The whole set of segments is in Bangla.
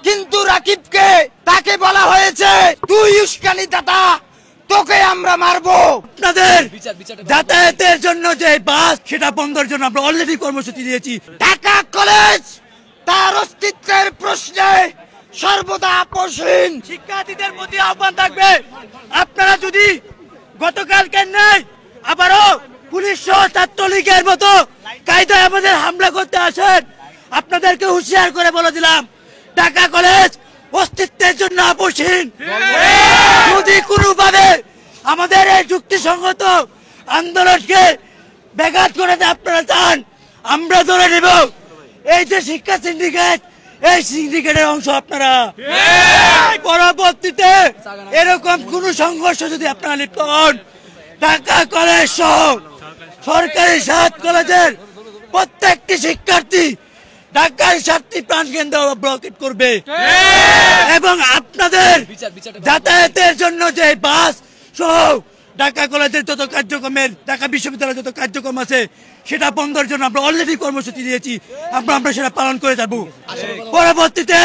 কিন্তু রাকিবকে তাকে বলা হয়েছে তুই উস্কানি দাতা, তোকে আমরা মারবো। আপনাদের যাতায়াতের জন্য যে বাস সেটা বন্ধের জন্য আমরা অলরেডি কর্মসূচি দিয়েছি। ঢাকা কলেজ তার অস্তিত্বের প্রশ্নে সর্বদা আপোষহীন। শিক্ষার্থীদের প্রতি আহ্বান থাকবে, আপনারা যদি গতকালকে নেই আবারও পুলিশ সহ ছাত্রলীগের মতো কায়দায় আমাদের হামলা করতে আসেন, আপনাদেরকে হুঁশিয়ার করে বলে দিলাম ঢাকা কলেজ অস্তিত্বের জন্য আপোষহীন। যদি কোনোভাবে আমাদের এই যুক্তিসঙ্গত আন্দোলনকে ব্যাঘাত করে আপনারা চান, আমরা ধরে নেব। এই যে শিক্ষা সিন্ডিকেট, এই সিন্ডিকেটের অংশ আপনারা। পরবর্তীতে এরকম কোন সংঘর্ষ যদি আপনারা লিপ্ত হন, ঢাকা কলেজ সহ সরকারি 7 কলেজের প্রত্যেকটি শিক্ষার্থী ঢাকার 7টি প্রাণকেন্দ্র ব্লকেট করবে এবং আপনাদের যাতায়াতের জন্য যে বাস সহ ঢাকা কলেজের যত কার্যক্রমের, ঢাকা বিশ্ববিদ্যালয়ের যত কার্যক্রম আছে সেটা বন্ধের জন্য আমরা অলরেডি কর্মসূচি দিয়েছি, আমরা সেটা পালন করে যাব। পরবর্তীতে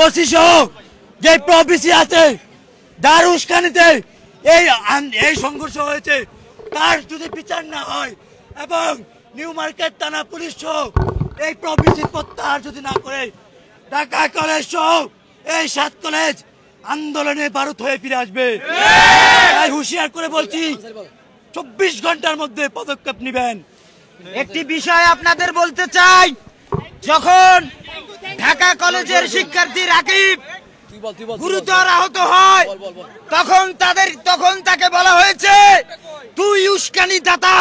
ওসি সহ যে প্রবিসি আছে, যার উস্কানিতে এই সংঘর্ষ হয়েছে, তার যদি বিচার না হয় এবং নিউ মার্কেট থানা পুলিশ সহ এই প্রবিসি প্রত্যাহার যদি না করে, ঢাকা কলেজ সহ এই 7 কলেজ আন্দোলনে বারুদ হয়ে ফিরে আসবে। তাই হুঁশিয়ার করে বলছি, 24 ঘন্টার মধ্যে পদক্ষেপ নেবেন। একটি বিষয় আপনাদের বলতে চাই, যখন ঢাকা কলেজের শিক্ষার্থী রাকিব গুরুতর আহত হয় তখন তাকে বলা হয়েছে তুই উস্কানি দাতা।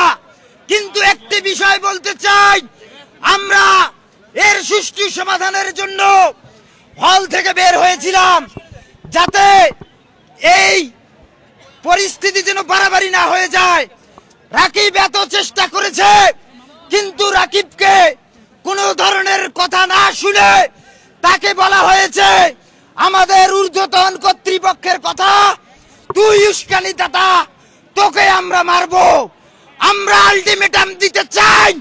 কিন্তু একটি বিষয় বলতে চাই, আমরা এর সুষ্ঠু সমাধানের জন্য হল থেকে বের হয়েছিলাম, যাতে এই পরিস্থিতি যেন বাড়াবাড়ি না হয়ে যায়। রাকিব এত চেষ্টা করেছে, কিন্তু রাকিবকে কোনো ধরনের কথা না শুনে তাকে বলা হয়েছে আমাদের ঊর্ধ্বতন কর্তৃপক্ষের কথা, তুই উস্কানি দাতা, তোকে আমরা মারবো। আমরা আলটিমেটাম দিতে চাই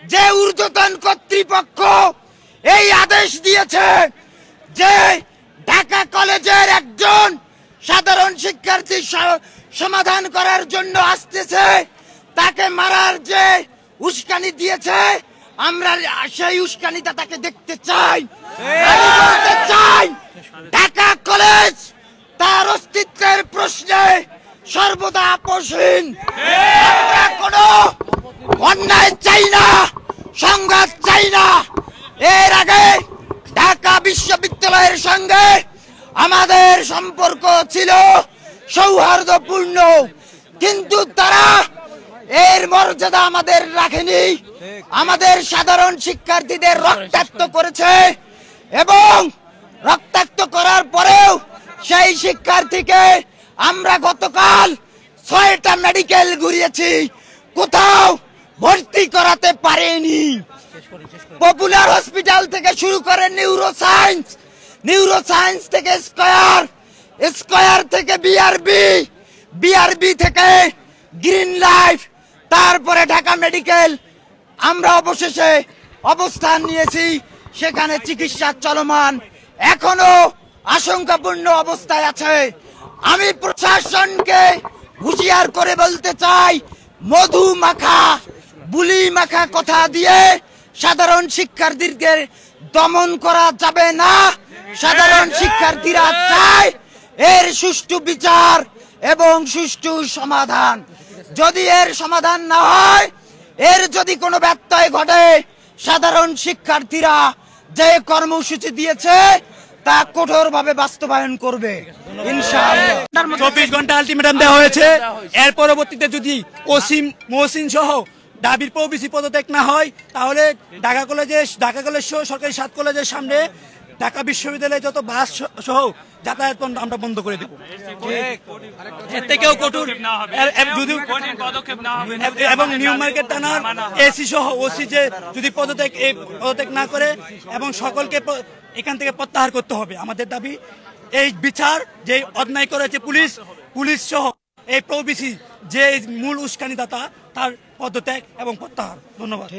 যে ঊর্ধ্বতন কর্তৃপক্ষ এই আদেশ দিয়েছে যে ঢাকা কলেজের একজন সাধারণ শিক্ষার্থী সমাধান করার জন্য আসতেছে, তাকে মারার যে উস্কানি দিয়েছে, আমরা সেই উস্কানিটা তাকে দেখতে চাই। আমি বলতে চাই ঢাকা কলেজ তার অস্তিত্বের প্রশ্নে সর্বদা আপোষহীন। আমরা কোনো অন্যায় চাই না, সংঘাত চাই না। এর আগে ঢাকা বিশ্ববিদ্যালয়ের সঙ্গে আমাদের সম্পর্ক ছিল সৌহার্দ্যপূর্ণ, কিন্তু তারা এর মর্যাদা আমাদের রাখেনি। আমাদের সাধারণ শিক্ষার্থীদের রক্তাক্ত করেছে এবং রক্তাক্ত করার পরেও সেই শিক্ষার্থীকে আমরা গতকাল 6টা মেডিকেল ঘুরিয়েছি, কোথাও ভর্তি করাতে পারেনি। পপুলার হসপিটাল থেকে শুরু করে নিউরোসায়েন্স থেকে স্কয়ার থেকে বিআরবি থেকে গ্রিন লাইফ, তারপরে ঢাকা মেডিকেল, আমরা অবশেষে অবস্থান নিয়েছি, সেখানে চিকিৎসা চলমান, এখনো আশঙ্কাপূর্ণ অবস্থায় আছে। আমি প্রশাসনকে হুঁশিয়ার করে বলতে চাই, মধু মাখা বুলি মাখা কথা দিয়ে সাধারণ শিক্ষার্থীদের দমন করা যাবে না। সাধারণ শিক্ষার্থীরা চায় এর সুষ্ঠু বিচার এবং সুষ্ঠু সমাধান। যদি এর সমাধান না হয়, এর যদি কোনো ব্যত্যয় ঘটে, সাধারণ শিক্ষার্থীরা যে কর্মসূচি দিয়েছে তা কঠোরভাবে বাস্তবায়ন করবে ইনশাআল্লাহ। 24 ঘন্টা আলটিমেটাম দেওয়া হয়েছে। এর পরবর্তীতে যদি মহসিন সহ দাবির প্রবিসি পদত্যাগ না হয়, তাহলে ঢাকা কলেজ সহ সরকারি 7 কলেজের সামনে ঢাকা বিশ্ববিদ্যালয়ে যত বাস সহ যাতায়াত আমরা বন্ধ করে দেব। এর থেকেও কঠোর এবং নিউ মার্কেট থানার এসি সহ ওসি যে যদি পদত্যাগ না করে এবং সকলকে এখান থেকে প্রত্যাহার করতে হবে। আমাদের দাবি এই বিচার, যে অন্যায় করেছে পুলিশ সহ এই প্রবিসি যে মূল উস্কানিদাতা, তার পদত্যাগ এবং প্রত্যাহার। ধন্যবাদ।